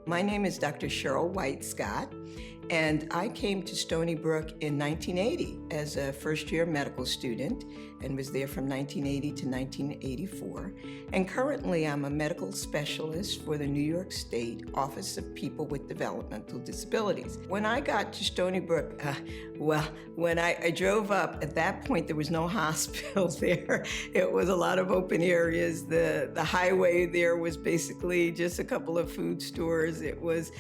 My name is Dr. Sheryl White-Scott, and I came to Stony Brook in 1980 as a first-year medical student and was there from 1980 to 1984. And currently, I'm a medical specialist for the New York State Office of People with Developmental Disabilities. When I got to Stony Brook, when I drove up, at that point, there was no hospital there. It was a lot of open areas. The highway there was basically just a couple of food stores. It was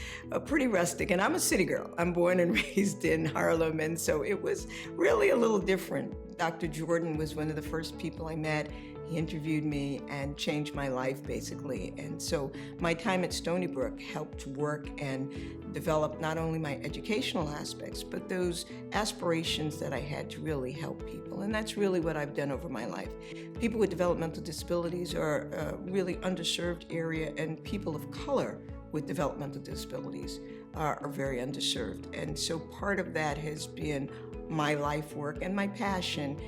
pretty rustic, and I'm a city girl. I'm born and raised in Harlem, and so it was really a little different. Dr. Jordan was one of the first people I met. He interviewed me and changed my life, basically. And so my time at Stony Brook helped work and develop not only my educational aspects, but those aspirations that I had to really help people. And that's really what I've done over my life. People with developmental disabilities are a really underserved area, and people of color with developmental disabilities are very underserved. And so part of that has been my life work and my passion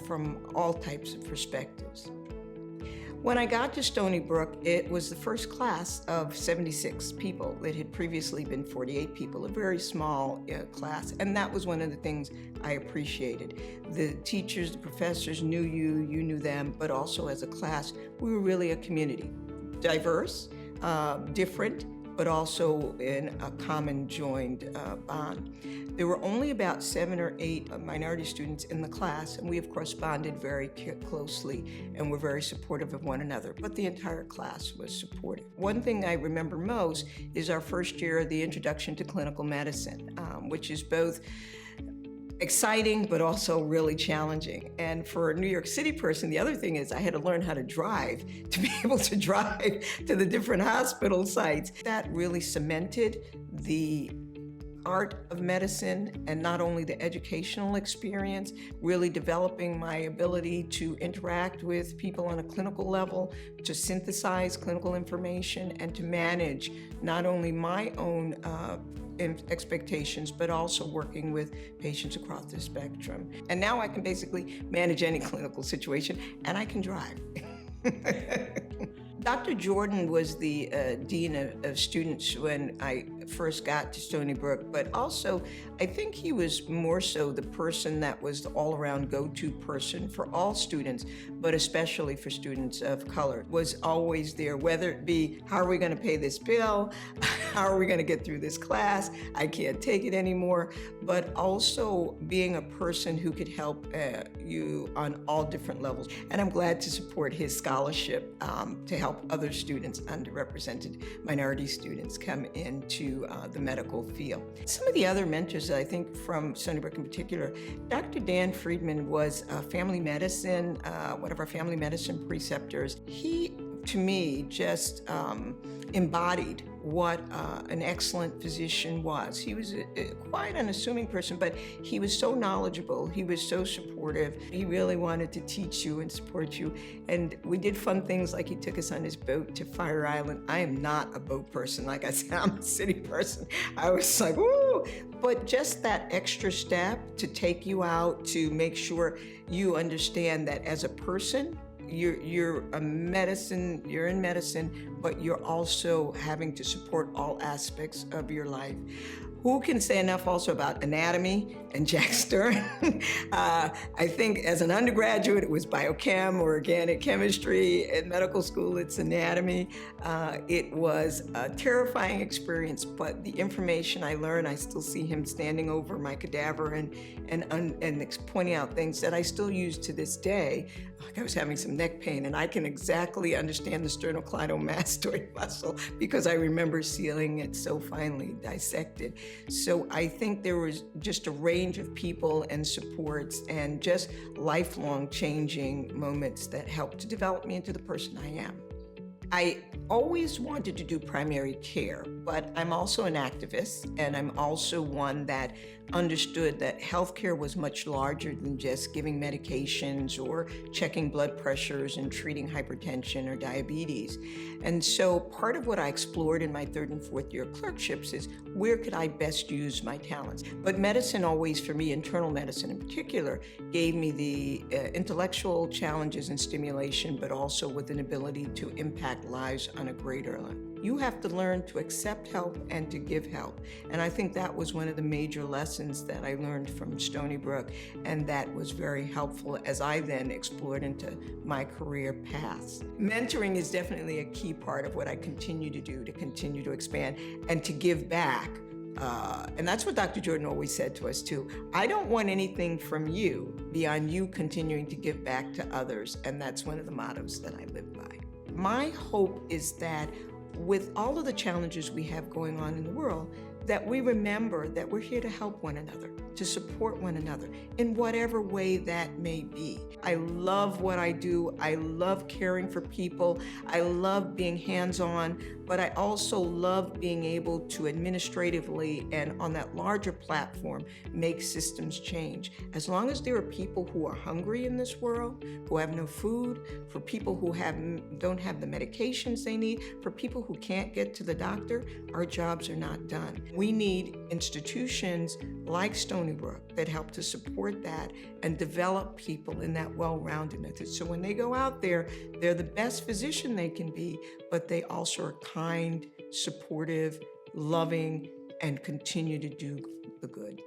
from all types of perspectives. When I got to Stony Brook, it was the first class of 76 people. It had previously been 48 people, a very small class, and that was one of the things I appreciated. The teachers, the professors knew you, you knew them, but also as a class, we were really a community. Diverse, different, but also in a common joined bond. There were only about 7 or 8 minority students in the class, and we of course bonded very closely and were very supportive of one another, but the entire class was supportive. One thing I remember most is our first year, the introduction to clinical medicine, which is both exciting, but also really challenging. And for a New York City person, the other thing is I had to learn how to drive to be able to drive to the different hospital sites. That really cemented the art of medicine, and not only the educational experience, really developing my ability to interact with people on a clinical level, to synthesize clinical information, and to manage not only my own expectations, but also working with patients across the spectrum. And now I can basically manage any clinical situation, and I can drive. Dr. Jordan was the dean of students when I first got to Stony Brook, but also I think he was more so the person that was the all-around go-to person for all students, but especially for students of color. Was always there, whether it be, how are we going to pay this bill? How are we going to get through this class? I can't take it anymore. But also being a person who could help you on all different levels. And I'm glad to support his scholarship to help other students, underrepresented minority students, come into the medical field. Some of the other mentors that I think from Stony Brook in particular, Dr. Dan Friedman was family medicine, one of our family medicine preceptors. He, to me, just embodied what an excellent physician was. He was quite an unassuming person, but he was so knowledgeable. He was so supportive. He really wanted to teach you and support you. And we did fun things like he took us on his boat to Fire Island. I am not a boat person. Like I said, I'm a city person. I was like, woo! But just that extra step to take you out, to make sure you understand that as a person, you're in medicine, but you're also having to support all aspects of your life. Who can say enough also about anatomy and Jack Stern? I think as an undergraduate, it was biochem or organic chemistry. In medical school, it's anatomy. It was a terrifying experience, but the information I learned, I still see him standing over my cadaver and pointing out things that I still use to this day. Like I was having some neck pain, and I can exactly understand the sternocleidomastoid muscle because I remember seeing it so finely dissected. So I think there was just a range of people and supports and just lifelong changing moments that helped to develop me into the person I am. I always wanted to do primary care, but I'm also an activist, and I'm also one that understood that healthcare was much larger than just giving medications or checking blood pressures and treating hypertension or diabetes. And so part of what I explored in my 3rd and 4th year clerkships is where could I best use my talents? But medicine always, for me, internal medicine in particular, gave me the intellectual challenges and stimulation, but also with an ability to impact that lies on a greater level. You have to learn to accept help and to give help. And I think that was one of the major lessons that I learned from Stony Brook, and that was very helpful as I then explored into my career paths. Mentoring is definitely a key part of what I continue to do, to continue to expand and to give back. And that's what Dr. Jordan always said to us too. I don't want anything from you beyond you continuing to give back to others. And that's one of the mottos that I live by. My hope is that with all of the challenges we have going on in the world, that we remember that we're here to help one another, to support one another in whatever way that may be. I love what I do. I love caring for people. I love being hands-on, but I also love being able to administratively and on that larger platform make systems change. As long as there are people who are hungry in this world, who have no food, for people who don't have the medications they need, for people who can't get to the doctor, our jobs are not done. We need institutions like Stony Brook that help to support that and develop people in that well-roundedness. So when they go out there, they're the best physician they can be, but they also are kind, supportive, loving, and continue to do the good.